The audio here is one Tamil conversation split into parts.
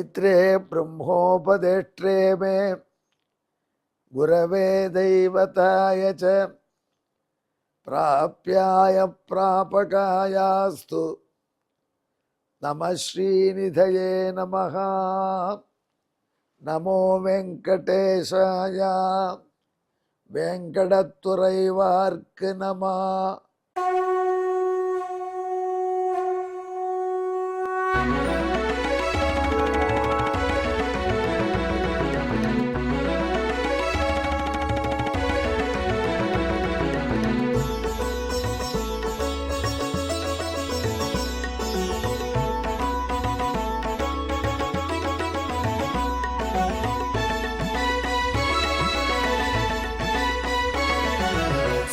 मित्रे ब्रह्मोपदेष्ट्रे मे गुरवे दैवताय च प्राप्याय प्रापकायास्तु नमः श्रीनिधये नमः। नमो वेंकटेशाय वेंकटतुरैवार्क नमः।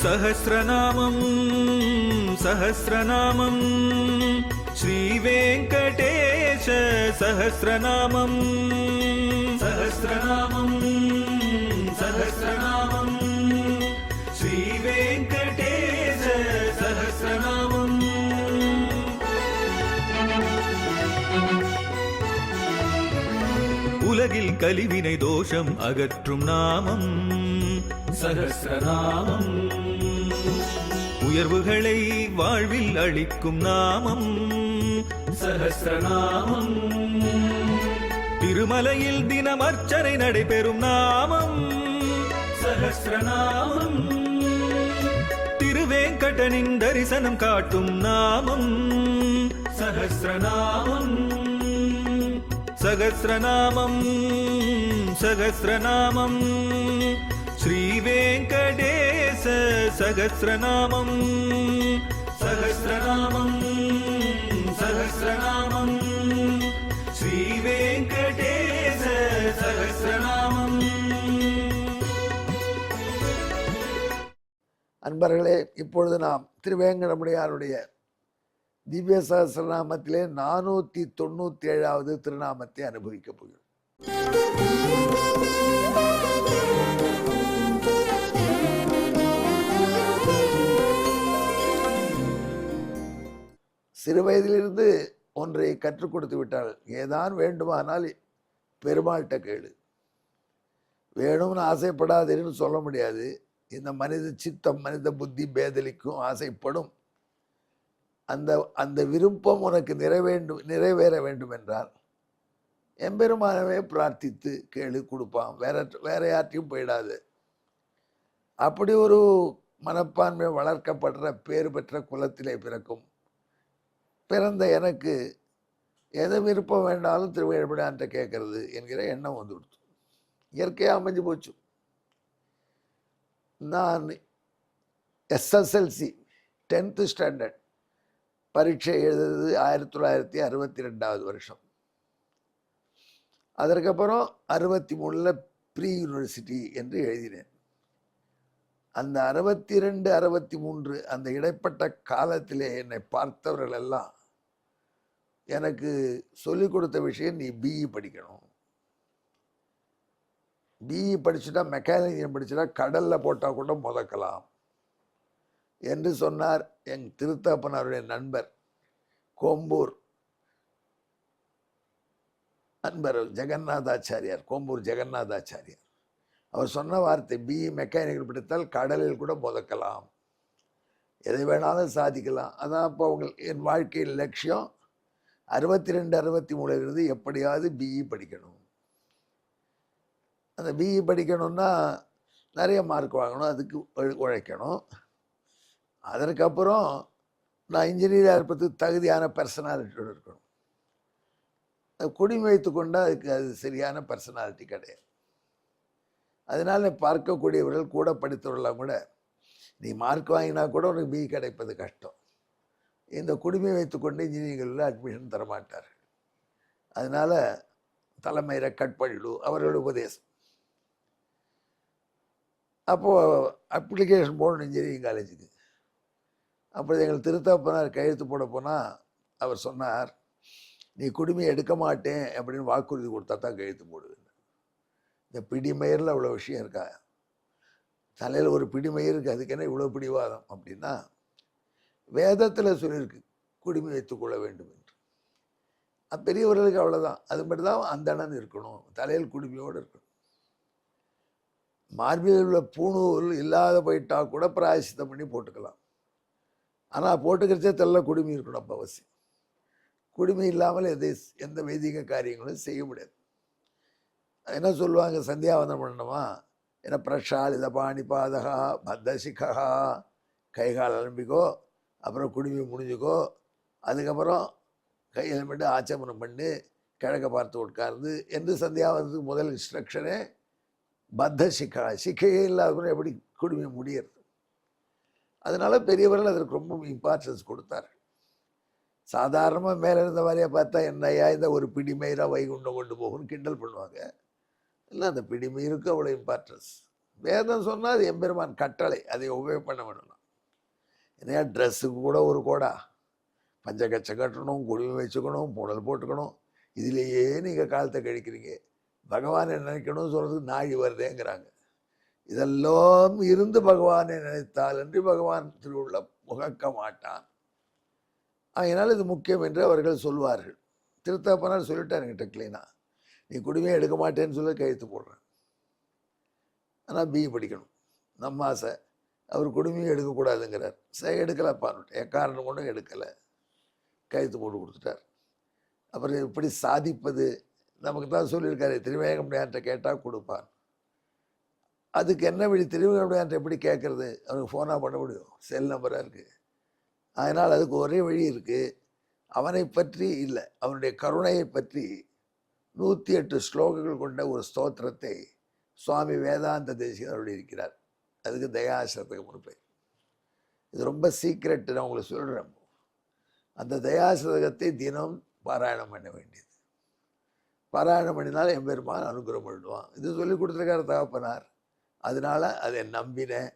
सहस्रनामं सहस्रनामं श्रीवेङ्कटेश सहस्रनामं सहस्रनामं सहस्रनामं श्रीवेङ्कटेश सहस्रनामम् உலகில் கலிவினை தோஷம் அகற்றும் நாமம் சகஸ்ரநாமம். உயர்வுகளை வாழ்வில் அளிக்கும் நாமம் சகஸ்ரநாமம். திருமலையில் தினம் அர்ச்சனை நடைபெறும் நாமம் சகஸ்ரநாமம். திருவேங்கடனின் தரிசனம் காட்டும் நாமம் சகஸ்ரநாமம். சகஸ்ரநாமம் சகஸ்ரநாமம் श्रीवेङ्कटेश सहस्रनामं सहस्रनामं सहस्रनामं श्रीवेङ्कटेश सहस्रनामம். அன்பர்களே, இப்பொழுது நாம் திருவேங்கடமுடையாருடைய திவ்ய சகஸ்ரநாமத்திலே 497வது திருநாமத்தை அனுபவிக்கப் போகிறோம். சிறு வயதிலிருந்து ஒன்றை கற்றுக் கொடுத்து விட்டால் ஏதான் வேண்டுமானால் பெருமாள்கிட்ட கேளு, வேணும்னு ஆசைப்படாதேன்னு சொல்ல முடியாது. இந்த மனித சித்தம் மனித புத்தி பேதலிக்கும், ஆசைப்படும். அந்த அந்த விருப்பம் உனக்கு நிறைவேற வேண்டும் என்றால் எம்பெருமானவே பிரார்த்தித்து கேளு, கொடுப்பான். வேற யார்ட்டையும் போயிடாது. அப்படி ஒரு மனப்பான்மை வளர்க்கப்படுற பேறு பெற்ற குலத்திலே பிறந்த எனக்கு எதை விருப்பம் வேண்டாலும் திருவேங்கடமுடையான்ட்ட கேட்கறது என்கிற எண்ணம் வந்து கொடுத்து இயற்கையாக அமைஞ்சு போச்சு. நான் எஸ்எஸ்எல்சி 10th ஸ்டாண்டர்ட் பரீட்சை எழுதுறது 1962வது வருஷம். அதற்கப்புறம் 63 ப்ரீ யூனிவர்சிட்டி என்று எழுதினேன். அந்த 62, 63 அந்த இடைப்பட்ட காலத்திலே என்னை பார்த்தவர்கள் எல்லாம் எனக்கு சொல்லிக் கொடுத்த விஷயம், நீ பிஇ படிக்கணும். பிஇ படிச்சுட்டா, மெக்கானிக் இன்ஜினியரிங் படிச்சுட்டா கடலில் போட்டால் கூட முதக்கலாம் என்று சொன்னார் என் திருத்தப்பனாருடைய நண்பர் கோம்பூர் நண்பர் ஜெகநாதாச்சாரியார், கோம்பூர் ஜெகநாதாச்சாரியார். அவர் சொன்ன வார்த்தை, பிஇ மெக்கானிக்கல் படித்தால் கடலில் கூட முதக்கலாம், எதை வேணாலும் சாதிக்கலாம். அதான் அப்போ என் வாழ்க்கையில் லட்சியம் 62, 63 எப்படியாவது பிஇ படிக்கணும். அந்த பிஇ படிக்கணும்னா நிறைய மார்க் வாங்கணும், அதுக்கு உழைக்கணும். அதற்கப்புறம் நான் இன்ஜினியராக இருப்பதுக்கு தகுதியான பர்சனாலிட்டியோடு இருக்கணும். குடிமை வைத்து கொண்டால் அதுக்கு அது சரியான பர்சனாலிட்டி கிடையாது. அதனால் பார்க்கக்கூடியவர்கள் கூட படித்தவர்களாம் கூட, நீ மார்க் வாங்கினா கூட உனக்கு பிஇ கிடைப்பது கஷ்டம், இந்த குடிமை வைத்துக்கொண்டு இன்ஜினியரிங்கில் அட்மிஷன் தரமாட்டார். அதனால் தலைமை ரெக்கார்ட் பண்ணிடு அவரோட உபதேசம். அப்போது அப்ளிகேஷன் போடணும் இன்ஜினியரிங் காலேஜுக்கு. அப்போ எங்கள் திருத்தப்பனார் கையெழுத்து போட போனால் அவர் சொன்னார், நீ குடிமையை எடுக்க மாட்டேன் அப்படின்னு வாக்குறுதி கொடுத்தா தான் கையெழுத்து போடுவேன். இந்த பிடிமயிரில் அவ்வளோ விஷயம் இருக்கா? தலையில் ஒரு பிடிமயிர் இருக்குது, அதுக்கு என்ன இவ்வளோ பிடிவாதம் அப்படின்னா, வேதத்தில் சொல்லியிருக்கு குடிமை வைத்துக்கொள்ள வேண்டும் என்று. பெரியவர்களுக்கு அவ்வளோதான். அது மட்டும் தான் அந்தணன் இருக்கணும், தலையில் குடுமையோடு இருக்கணும். மார்பில் உள்ள பூணூல் இல்லாத போயிட்டா கூட பிராயசித்தம் பண்ணி போட்டுக்கலாம். ஆனால் போட்டுக்கிறச்சே தெல்ல குடுமி இருக்கணும். அப்போ அவசியம். குடுமி இல்லாமல் எந்த வைதிக காரியங்களும் செய்ய முடியாது. என்ன சொல்லுவாங்க, சந்தியாவந்தனம் பண்ணணுமா, என்ன பிரஷாலித பாணி பாதகா பத்தசிகா, கைகால் அலம்பிக்கோ, அப்புறம் குடுமி முடிஞ்சுக்கோ, அதுக்கப்புறம் கையில் மட்டும் ஆச்சமனம் பண்ணி கிழக்க பார்த்து உட்கார்ந்து என்று சந்தியாவந்தத்துக்கு முதல் இன்ஸ்ட்ரக்ஷனே பத்த சிக்கா. சிக்கையே இல்லாத எப்படி குடுமி முடியறது. அதனால பெரியவர்கள் அதற்கு ரொம்ப இம்பார்ட்டன்ஸ் கொடுத்தார். சாதாரணமாக மேலே இருந்த மாதிரியே பார்த்தா என்னையா இந்த ஒரு பிடிமயிரா வைகுண்டம் கொண்டு போகும்னு கிண்டல் பண்ணுவாங்க. இல்லை, அந்த பிடிமயிருக்கு அவ்வளோ இம்பார்ட்டன்ஸ். வேதம் சொன்னால் அது எம்பெருமான் கட்டளை, அதை உபயோகம் பண்ண வேணும். என்னையா ட்ரெஸ்ஸுக்கு கூட ஒரு கோடா, பஞ்சகச்சை கட்டணும், குடுமி வச்சுக்கணும், புடல் போட்டுக்கணும், இதிலேயே நீங்கள் காலத்தை கழிக்கிறீங்க. பகவானை நினைக்கணும்னு சொல்கிறதுக்கு நாழி வருதேங்கிறாங்க. இதெல்லாம் இருந்து பகவானை நினைத்தால் என்று பகவான் திருவுள்ள முகக்க மாட்டான். அதனால் இது முக்கியம் என்று அவர்கள் சொல்வார்கள். திருத்தப்பனார் சொல்லிட்டார் என்கிட்ட கிளீனாக, நீ குடுமையை எடுக்க மாட்டேன்னு சொல்லி கையெழுத்து போடுறேன். ஆனால் பிஇ படிக்கணும் நம்ம ஆசை. அவர் குடுமையும் எடுக்கக்கூடாதுங்கிறார். சரி, எடுக்கலப்பான்னு எக்காரணம் கொண்டும் எடுக்கலை, கையெழுத்து போட்டு கொடுத்துட்டார். அப்புறம் எப்படி சாதிப்பது, நமக்கு தான் சொல்லியிருக்காரு, திருவேங்கடமுடியான்ட்ட கேட்டால் கொடுப்பான். அதுக்கு என்ன வழி, திருவேங்கடமுடியான்ட்ட எப்படி கேட்குறது, அவனுக்கு ஃபோனாக பண்ண முடியும், செல் நம்பராக இருக்குது. அதனால் அதுக்கு ஒரே வழி இருக்குது. அவனை பற்றி இல்லை, அவனுடைய கருணையை பற்றி 108 ஸ்லோகங்கள் கொண்ட ஒரு ஸ்தோத்திரத்தை சுவாமி வேதாந்த தேசிகர் அருளி இருக்கிறார். அதுக்கு தயாசதகம் ஒரு பேர். இது ரொம்ப சீக்ரெட்டு, நான் உங்களுக்கு சொல்கிறேன். அந்த தயாசதகத்தை தினம் பாராயணம் பண்ண வேண்டியது. பாராயணம் பண்ணினாலும் எம்பெருமான் அனுகிரகம் பண்ணுவான். இது சொல்லி கொடுத்துருக்காரு தகப்பனார். அதனால அதை நம்பினேன்.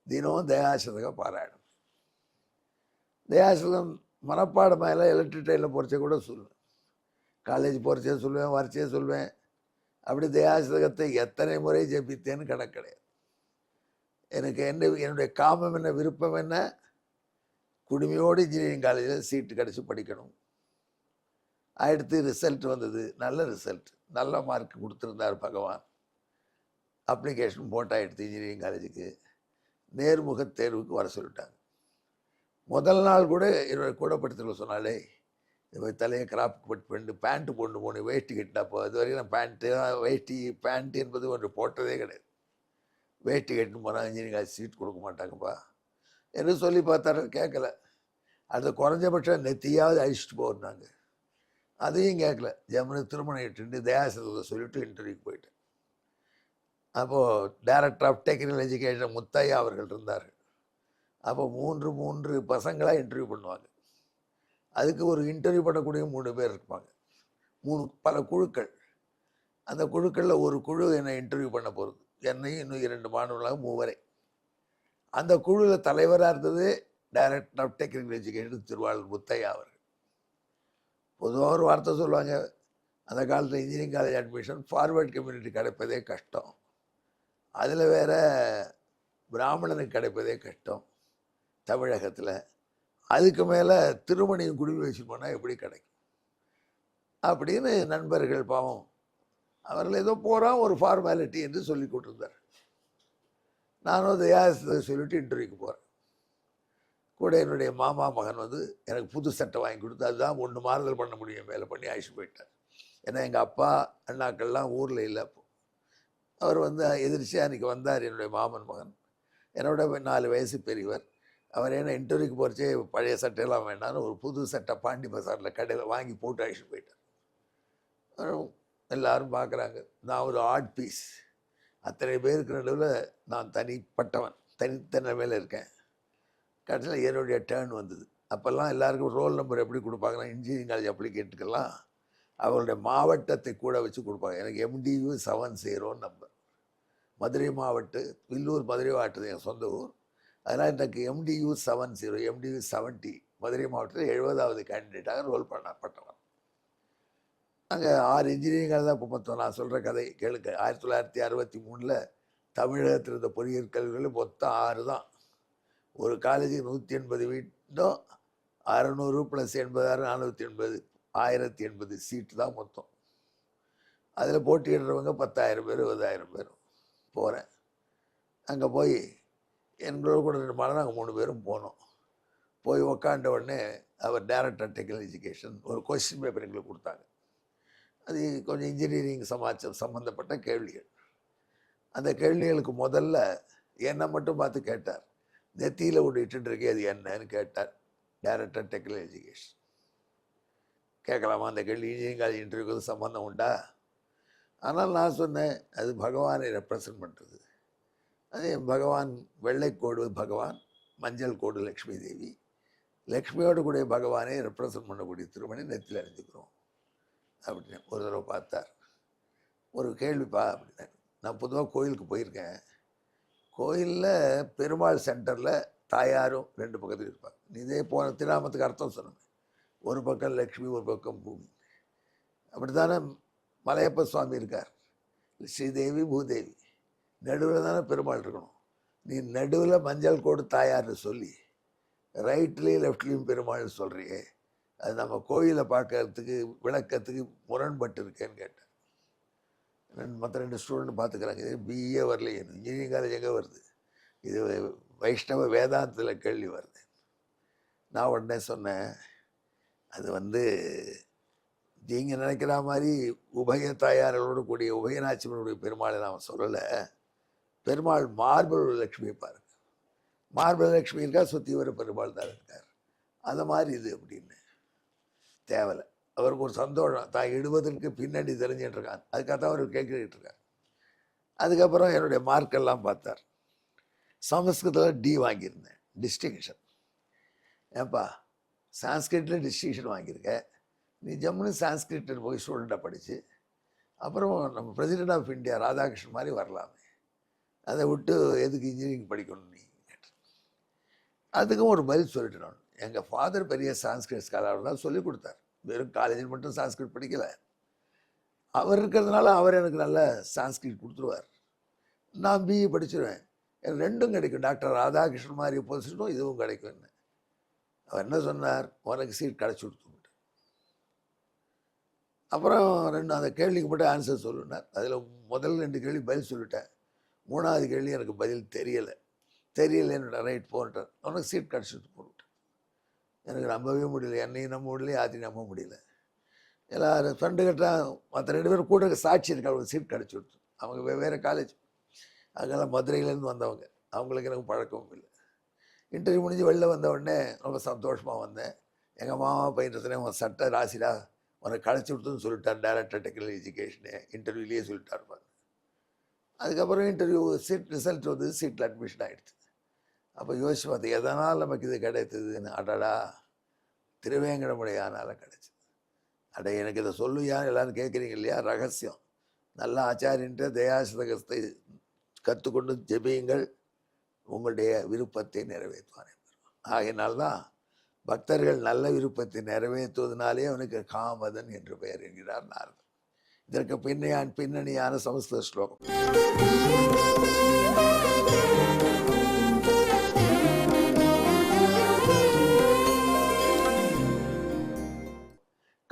தினம் தயாசதக பாராயணம். தயாசதகம் மனப்பாடமாக எல்லாம் எலக்ட்ரிக் ட்ரெயினில் போகிறச்சே கூட சொல்லுவேன், காலேஜ் போகிறச்சே சொல்லுவேன், வரைச்சே சொல்லுவேன். அப்படி தயாசதகத்தை எத்தனை முறை ஜெபித்தேன்னு கணக்கு கிடையாது. எனக்கு என்னுடைய காமம் என்ன, விருப்பம் என்ன, குடுமையோடு இன்ஜினியரிங் காலேஜில் சீட்டு கிடச்சி படிக்கணும். அடுத்து ரிசல்ட் வந்தது, நல்ல ரிசல்ட், நல்ல மார்க் கொடுத்துருந்தார் பகவான். அப்ளிகேஷன் போட்டால் எடுத்து இன்ஜினியரிங் காலேஜுக்கு நேர்முக தேர்வுக்கு வர சொல்லிட்டாங்க. முதல் நாள் கூட என்னோட கூடப்படுத்தல சொன்னாலே, இது தலையை கிராப் கட் பண்ணிட்டு பேண்ட்டு போட்டு போகணும், வேஷ்டி கட்டினாப்போ. இது வரைக்கும் நான் பேண்ட்டு வேஷ்டி பேண்ட்டு என்பது ஒன்று போட்டதே கிடையாது. வேஷ்டி கட்டின்னு போனால் இன்ஜினியரிங் காலேஜ் சீட் கொடுக்க மாட்டாங்கப்பா என்று சொல்லி பார்த்தாரு. கேட்கல. அது குறைஞ்சபட்சம் நெத்தியாவது அழிச்சிட்டு போகிறாங்க. அதையும் கேட்கல. ஜம்முன்னு திருமணம் இட்டு தயாசதத்தை சொல்லிவிட்டு இன்டர்வியூக்கு போயிட்டேன். அப்போது director of technical education Muthaiah அவர்கள் இருந்தார்கள். அப்போ மூன்று பசங்களாக இன்டர்வியூ பண்ணுவாங்க. அதுக்கு ஒரு இன்டர்வியூ பண்ணக்கூடிய 3 பேர் இருப்பாங்க. பல குழுக்கள். அந்த குழுக்களில் ஒரு குழு என்னை இன்டர்வியூ பண்ண போகிறது, என்னையும் இன்னும் 2 மாணவர்களாக 3 அந்த குழுவில் தலைவராக இருந்தது டைரக்டர் ஆஃப் டெக்னிக்கல் எஜுகேஷன் திருவாளர் முத்தையா அவர்கள். பொதுவாக ஒரு வார்த்தை சொல்லுவாங்க, அந்த காலத்தில் engineering college admission forward community கிடைப்பதே கஷ்டம், அதில் வேற பிராமணனுக்கு கிடைப்பதே கஷ்டம் தமிழகத்தில், அதுக்கு மேலே திருமணியும் குடுமி வச்சுட்டு போனால் எப்படி கிடைக்கும் அப்படின்னு நண்பர்கள் பாவம் அவர்கள் ஏதோ போகிறான் ஒரு ஃபார்மாலிட்டி என்று சொல்லி கொடுத்துருந்தார். நானும் தயாசத்தை சொல்லிவிட்டு இன்டர்வியூக்கு போகிறேன். கூட என்னுடைய மாமா மகன் வந்து எனக்கு புது சட்டை வாங்கி கொடுத்து, அதுதான் ஒன்று மாறுதல் பண்ண முடியும், மேலே பண்ணி அழைச்சிட்டு போயிட்டார். ஏன்னா எங்கள் அப்பா அண்ணாக்கள்லாம் ஊரில் இல்லை. அப்போ அவர் வந்து எதிர்ச்சியாக அன்றைக்கி வந்தார். என்னுடைய மாமன் மகன் என்னோட 4 வயசு பெரியவர். அவர் என்ன இன்டர்வியூக்கு போகிறச்சே பழைய சட்டையெல்லாம் வேண்டாம்னு ஒரு புது சட்டை பாண்டி பசாரில் கடையில் வாங்கி போட்டு அழைச்சிட்டு போயிட்டார். எல்லோரும் பார்க்குறாங்க, நான் ஒரு ஆர்ட் பீஸ், அத்தனை பேருக்கு நடுவில் நான் தனிப்பட்டவன், தனித்தன்மையில் இருக்கேன். கடைசியில் என்னுடைய டேர்ன் வந்தது. அப்போல்லாம் எல்லாருக்கும் ரோல் நம்பர் எப்படி கொடுப்பாங்கன்னா, இன்ஜினியரிங் காலேஜ் அப்ளிகேட்டுக்கெல்லாம் அவருடைய மாவட்டத்தை கூட வச்சு கொடுப்பாங்க. எனக்கு MDU 70 நம்பர், மதுரை மாவட்டம், வில்லூர் மதுரை மாவட்டது என் சொந்த ஊர். அதனால் எனக்கு MDU 70, MDU 70 மதுரை மாவட்டத்தில் 70வது கேண்டிடேட்டாக ரோல் பண்ணப்பட்டவன். அங்கே 6 இன்ஜினியரிங் காலேஜ் தான் இப்போ மொத்தம். நான் சொல்கிற கதை கேளுங்க. 1963 தமிழகத்தில் இருந்த பொறியியல் கல்விகளில் மொத்தம் 6 தான். ஒரு காலேஜுக்கு 180 வீடும் 600 + 86 480 1080 சீட்டு தான் மொத்தம். அதில் போட்டியிடுறவங்க 10,000 பேர் 20,000 பேர். போகிறேன். அங்கே போய் எங்களோட கூட 2 மாதம் நாங்கள் 3 பேரும் போனோம். போய் உக்காண்ட உடனே அவர் டைரக்டர் டெக்னிக்கல் எஜுகேஷன் ஒரு கொஸ்டின் பேப்பர் எங்களுக்கு கொடுத்தாங்க. அது கொஞ்சம் இன்ஜினியரிங் சம்மந்தப்பட்ட கேள்விகள். அந்த கேள்விகளுக்கு முதல்ல என்னை மட்டும் பார்த்து கேட்டார். நெத்தியில் விட்டுட்டு இருக்கே அது என்னன்னு கேட்டார் டைரக்டர் டெக்னிக்கல் எஜுகேஷன். கேட்கலாமா அந்த கேள்வி? இன்ஜினியரிங் காலேஜ் இன்டர்வியூக்கு சம்மந்தம் உண்டா? ஆனால் நான் சொன்னேன், அது பகவானை ரெப்ரசன்ட் பண்ணுறது. அதே பகவான் வெள்ளைக்கோடு பகவான், மஞ்சள் கோடு லக்ஷ்மி தேவி. லக்ஷ்மியோடு கூடிய பகவானை ரெப்ரசன்ட் பண்ணக்கூடிய திருமணி நெத்தியில் அணிஞ்சுக்கிறோம் அப்படின்னு ஒரு தடவை பார்த்தார். ஒரு கேள்விப்பா அப்படின்னாரு. நான் பொதுவாக கோயிலுக்கு போயிருக்கேன். கோயிலில் பெருமாள் சென்டரில் தாயாரும் 2 பக்கத்தில் இருப்பாங்க. இதே போன திருநாமத்துக்கு அர்த்தம் சொன்னேன். ஒரு பக்கம் லக்ஷ்மி, ஒரு பக்கம் பூமி. அப்படி தானே மலையப்ப சுவாமி இருக்கார். ஸ்ரீதேவி பூதேவி. நடுவில் தானே பெருமாள் இருக்கணும். நீ நடுவில் மஞ்சள் கோடு தாயார்னு சொல்லி ரைட்லேயும் லெஃப்ட்லேயும் பெருமாள் சொல்கிறியே, அது நம்ம கோயிலை பார்க்கறதுக்கு விளக்கத்துக்கு முரண்பட்டு இருக்கேன்னு கேட்டேன். மற்ற 2 ஸ்டூடெண்ட் பார்த்துக்கிறாங்க. இது பிஏ வரல, இன்ஜினியரிங் காலேஜ் எங்கே வருது? இது வைஷ்ணவ வேதாந்தத்தில் கேள்வி வருது. நான் உடனே சொன்னேன், அது நீங்கள் நினைக்கிற மாதிரி உபய தாயாரோடு கூடிய உபயநாச்சிமனுடைய பெருமாளை நாம் சொல்லலை. பெருமாள் மார்பல் லக்ஷ்மி பாருங்க. மார்பல் லக்ஷ்மி இருக்கா, சுற்றி வர பெருமாள் தான் இருக்கார். அந்த மாதிரி இது அப்படின்னு தேவலை. அவருக்கு ஒரு சந்தோஷம், தான் இடுவதற்கு பின்னாடி தெரிஞ்சுட்டு இருக்காங்க. அதுக்காக தான் அவர் கேட்கிட்டு இருக்கார். அதுக்கப்புறம் என்னுடைய மார்க்கெல்லாம் பார்த்தார். சமஸ்கிருதத்தில் டி வாங்கியிருந்தேன், டிஸ்டிங்ஷன். ஏன்பா சான்ஸ்கிரிட்டில் டிஸ்டிங்ஷன் வாங்கியிருக்கேன், நீ ஜம்முன்னு சான்ஸ்கிரிட்டில் போய் ஸ்டூடெண்ட்டாக படித்து அப்புறம் நம்ம பிரசிடென்ட் ஆஃப் இந்தியா ராதாகிருஷ்ணன் மாதிரி வரலாமே, அதை விட்டு எதுக்கு இன்ஜினியரிங் படிக்கணும் நீ கேட்டேன். அதுக்கும் ஒரு பதில் சொல்லிட்டு நான், எங்கள் ஃபாதர் பெரிய சான்ஸ்கிரிட் ஸ்காலர் தான் சொல்லிக் கொடுத்தார். வெறும் காலேஜில் மட்டும் சான்ஸ்கிரிட் படிக்கலை. அவர் இருக்கிறதுனால அவர் எனக்கு நல்ல சான்ஸ்கிரிட் கொடுத்துருவார். நான் பிஇ படிச்சிருவேன், எனக்கு 2ம் கிடைக்கும். டாக்டர் ராதாகிருஷ்ணன் மாதிரி பொசிஷனும் இதுவும் கிடைக்கும். அவர் என்ன சொன்னார், உனக்கு சீட் கிடச்சி கொடுத்துட்டு. அப்புறம் அந்த கேள்விக்கு மட்டும் ஆன்சர் சொல்லுனார். அதில் முதல் 2 கேள்வி பதில் சொல்லிட்டேன். 3வது கேள்வி எனக்கு பதில் தெரியலைன்னு ரைட் போட்டார். அவனுக்கு சீட் கிடச்சிட்டு போட்டுட்டேன். எனக்கு நம்பவே முடியல, என்னையும் நம்ப முடியல, யாத்தையும் நம்ப முடியல. எல்லாரும் ஃப்ரெண்டு கிட்ட மற்ற 2 பேரும் கூட சாட்சி இருக்க, அவங்களுக்கு சீட் கிடச்சி கொடுத்து. அவங்க வெவ்வேறு காலேஜ், அங்கெல்லாம் மதுரையிலேருந்து வந்தவங்க. அவங்களுக்கு எனக்கு பழக்கமும் இல்லை. இன்டர்வியூ முடிஞ்சு வெளில வந்த உடனே ரொம்ப சந்தோஷமாக வந்தேன். எங்கள் மாமா பையன் உன் சட்டை ராசிடா உனக்கு கிடச்சி கொடுத்துன்னு சொல்லிட்டார் டைரக்டர் டெக்னிக்கல் எஜுகேஷனு, இன்டர்வியூலேயே சொல்லிட்டார் பாருங்க. அதுக்கப்புறம் இன்டர்வியூ சீட் ரிசல்ட் வந்து சீட்டில் அட்மிஷன் ஆகிடுது. அப்போ யோசிச்சு பார்த்தேன், எதனால் நமக்கு இது கிடைத்ததுன்னு. அடடா திருவேங்கடமுடைய ஆனால கிடச்சிது. அட எனக்கு இதை சொல்லுயா எல்லாரும் கேட்குறீங்க இல்லையா, ரகசியம். நல்ல ஆச்சாரியன்ட்டு தயாசதகத்தை கற்றுக்கொண்டு ஜெபியுங்கள், உங்களுடைய விருப்பத்தை நிறைவேற்றுவார். ஆகையினால்தான் பக்தர்கள் நல்ல விருப்பத்தை நிறைவேற்றுவதனாலே அவனுக்கு காமதன் என்று பெயர் என்கிறார் நாரதர். இதற்கு பின்னணியான சமஸ்கிருத ஸ்லோகம்.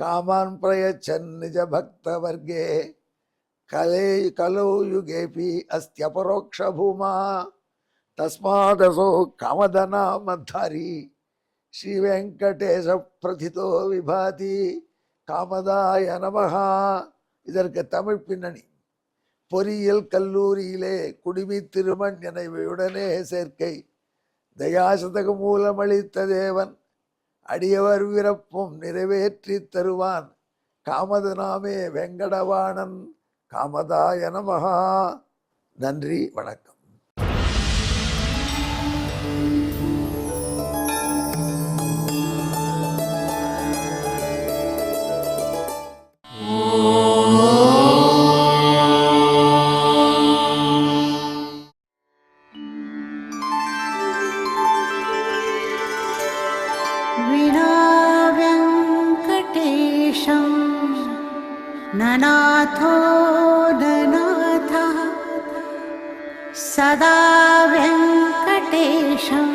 காமான் பிரயச்சன் நிஜ பக்த வர்க்கே கலோ யுகேபி அஸ்தியபரோக்ஷ பூமா தஸ்மாதசோ காமதனா மத்தாரி ஸ்ரீ வெங்கடேச பிரதிதோ விபாதி காமதாய நமஹா. இதற்கு தமிழ் பின்னணி. பொறியியல் கல்லூரியிலே குடிமி திருமண் நினைவுடனே சேர்க்கை தயாசதக மூலமளித்த தேவன் அடியவர் விருப்பம் நிறைவேற்றி தருவான் காமதனாமே வெங்கடவாணன் காமதாய நமஹா. நன்றி, வணக்கம். ननाथो ननाथः सदा वेङ्कटेशं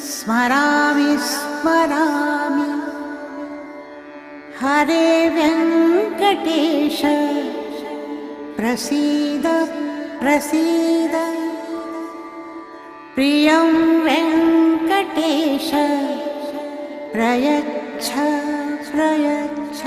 स्मरामि स्मरामि हरे वेङ्कटेश प्रसीद प्रसीद प्रियं वेङ्कटेश प्रयच्छ प्रयच्छ